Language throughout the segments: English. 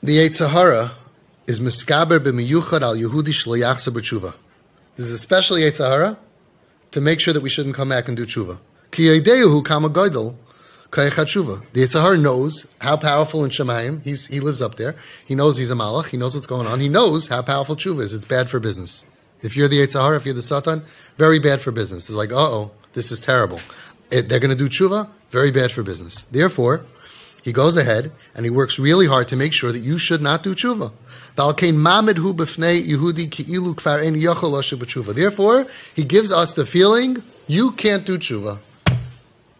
the Yetzer Hara is miskaber b'miyuchad al Yehudi shlo yachzor b'teshuva. This is a special Yetzer Hara to make sure that we shouldn't come back and do tshuva. Ki yodeuhu kama gadol kayechat tshuva. The Yetzer Hara knows how powerful in Shemayim. He lives up there. He knows he's a malach. He knows what's going on. He knows how powerful tshuva is. It's bad for business. If you're the Yetzer Hara, if you're the Satan, very bad for business. It's like, this is terrible. They're going to do tshuva, very bad for business. Therefore, he goes ahead and he works really hard to make sure that you should not do tshuva. Therefore, he gives us the feeling you can't do tshuva.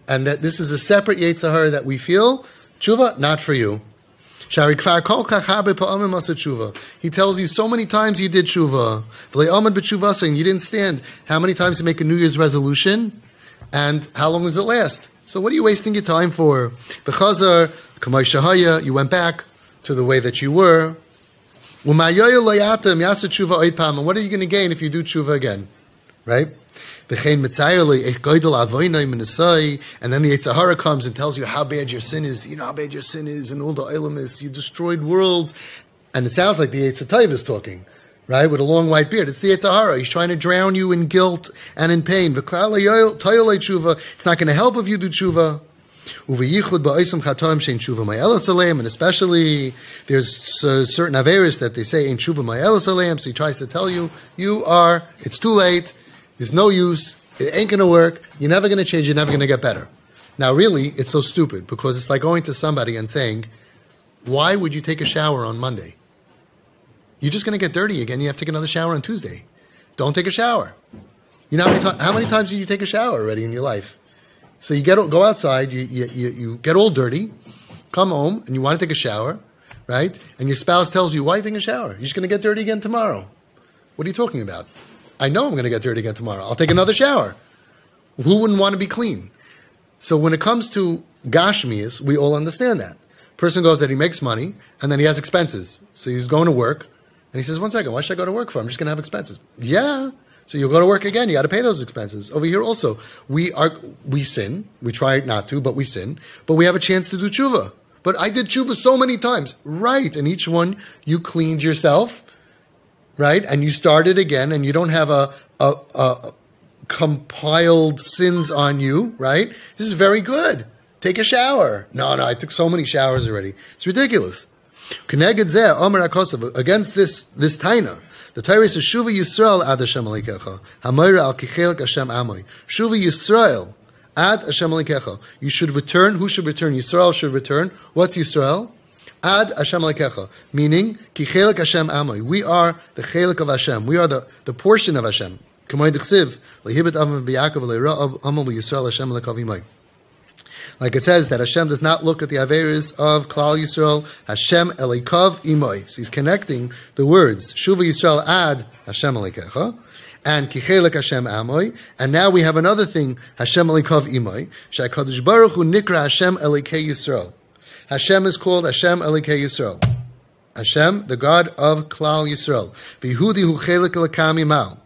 And that this is a separate Yetzer Hara that we feel, tshuva, not for you. He tells you so many times you did tshuva, and you didn't stand. How many times to make a New Year's resolution? And how long does it last? So what are you wasting your time for? You went back to the way that you were. And what are you going to gain if you do tshuva again? Right? And then the Yetzer Hara comes and tells you how bad your sin is. You know how bad your sin is, and all the ilamis. You destroyed worlds. And it sounds like the Yetzer Tov is talking, right? With a long white beard. It's the Yetzer Hara. He's trying to drown you in guilt and in pain. It's not going to help if you do tshuva. And especially, there's certain averis that they say ain't tshuva ma'elas aleim. So he tries to tell you, it's too late. There's no use. It ain't going to work. You're never going to change. You're never going to get better. Now, really, it's so stupid because it's like going to somebody and saying, why would you take a shower on Monday? You're just going to get dirty again. You have to take another shower on Tuesday. Don't take a shower. You know how many times did you take a shower already in your life? So you go outside, you get all dirty, come home, and you want to take a shower, right? And your spouse tells you, why are you taking a shower? You're just going to get dirty again tomorrow. What are you talking about? I know I'm going to get dirty again tomorrow. I'll take another shower. Who wouldn't want to be clean? So when it comes to Gashmias, we all understand that. Person goes that he makes money, and then he has expenses. So he's going to work, and he says, 1 second, why should I go to work for? I'm just going to have expenses. Yeah. So you'll go to work again. You got to pay those expenses. Over here also, we sin. We try not to, but we sin. But we have a chance to do tshuva. But I did tshuva so many times. Right. And each one, you cleaned yourself. Right? And you started again, and you don't have a compiled sins on you. Right? This is very good. Take a shower. No, I took so many showers already. It's ridiculous. Against this taina, the Torah says, Shuva Yisrael ad Hashem Alikecha. Hamoira al kichelek Hashem amoy. Shuva Yisrael ad Hashem Alikecha. You should return. Who should return? Yisrael should return. What's Yisrael? Ad Hashem Alikecha. Meaning, kichelek Hashem amoy. We are the chelek of Hashem. We are the portion of Hashem. K'may d'chsiv. Lehibet avam b'Yaakov le'ra amal b'Yisrael Hashem Alekav imay. Like it says that Hashem does not look at the Averis of Klal Yisrael. Hashem Elikav Imoy. So he's connecting the words Shuva Yisrael ad Hashem Elikecha and Kichelek Hashem Amoy. And now we have another thing, Hashem Elikav Imoy. Sha'kadosh Baruch Hu Nikra Hashem Elikei Yisrael. Hashem is called Hashem Elikei Yisrael. Hashem, the God of Klal Yisrael. V'Yehudi Hu Chelek Elakam Imal.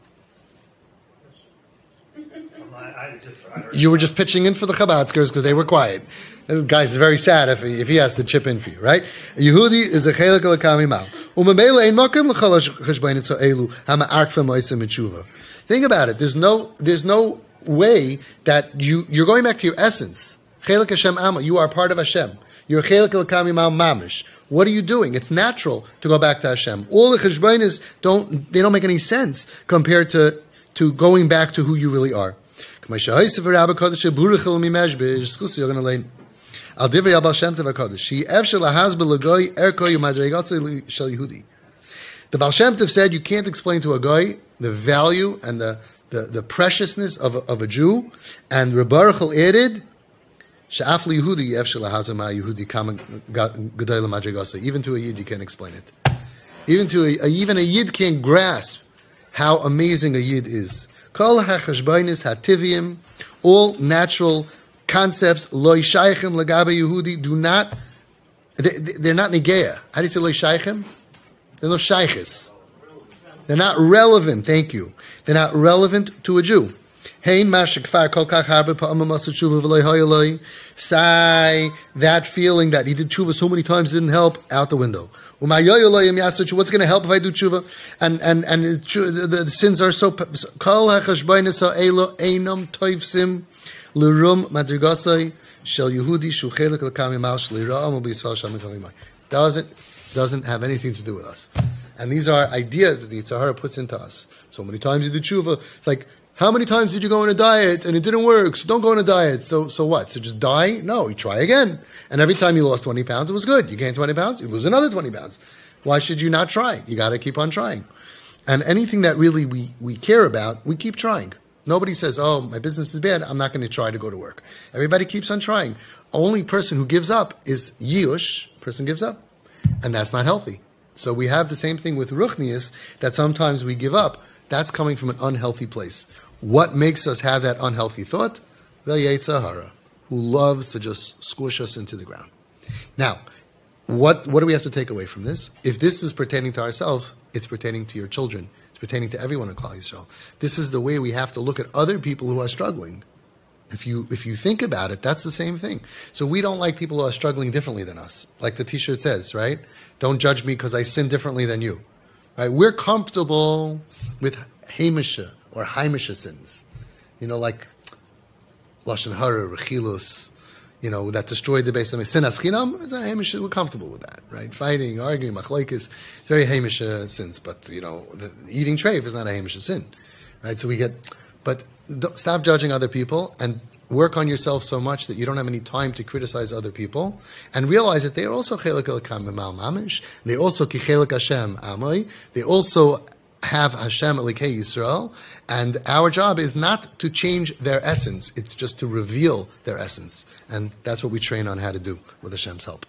You were just pitching in for the Chabadskers because they were quiet. The guy's very sad if he has to chip in for you, right? Yehudi is a chelek l'kam imal. Umemela ein makom l'chol cheshbonei elu hama'arkfa moisemetshuva. Think about it. There's no way that you're going back to your essence. Chelek Hashem Amma. You are part of Hashem. You're chelek l'kam imal mamish. What are you doing? It's natural to go back to Hashem. All the cheshbonis don't make any sense compared to going back to who you really are. Al divrei Abal Shem Tov HaKadosh, she efshel lahaz b'lagoy erko yumadregasei shel Yehudi. The Baal Shem Tov said you can't explain to a guy the value and the preciousness of a Jew, and Rebaruchel added she'af Yehudi efshel lahaz ma Yehudi kama gadol madregasei. Even to a Yid you can't explain it. Even a Yid can't grasp how amazing a Yid is. Kol hachashbainis hativim, all natural concepts, loy shaychim lagabe Yehudi, they're not negeya. How do you say loy shaychim? They're no shaychis. They're not relevant, thank you. They're not relevant to a Jew. Say that feeling that he did tshuva so many times didn't help, out the window. What's going to help if I do tshuva? And the sins are so. Doesn't have anything to do with us. And these are ideas that the Yetzer Hara puts into us. So many times you did tshuva. It's like, how many times did you go on a diet and it didn't work? So don't go on a diet. So what? So just die? No, you try again. And every time you lost 20 pounds, it was good. You gain 20 pounds, you lose another 20 pounds. Why should you not try? You got to keep on trying. And anything that really we care about, we keep trying. Nobody says, oh, my business is bad, I'm not going to try to go to work. Everybody keeps on trying. Only person who gives up is Yush, person gives up. And that's not healthy. So we have the same thing with Ruchnius, that sometimes we give up. That's coming from an unhealthy place. What makes us have that unhealthy thought? The Yetzer Hara, who loves to just squish us into the ground. Now, what do we have to take away from this? If this is pertaining to ourselves, it's pertaining to your children. It's pertaining to everyone in Klal Yisrael. This is the way we have to look at other people who are struggling. If you think about it, that's the same thing. So we don't like people who are struggling differently than us. Like the T-shirt says, right? Don't judge me because I sin differently than you. Right? We're comfortable with Hamisha or Haimisha sins. Like Lashon Hara, Rechilus, that destroyed the base of sin Aschinam, we're comfortable with that, right? Fighting, arguing, machlokes, it's very Hamisha sins. But, the eating treif is not a Hamisha sin, right? So but stop judging other people and work on yourself so much that you don't have any time to criticize other people, and realize that they are also chelik elokam b'mal mamish. They also kichelik Hashem amoi. They also have Hashem Elikei Yisrael, and our job is not to change their essence; it's just to reveal their essence, and that's what we train on how to do with Hashem's help.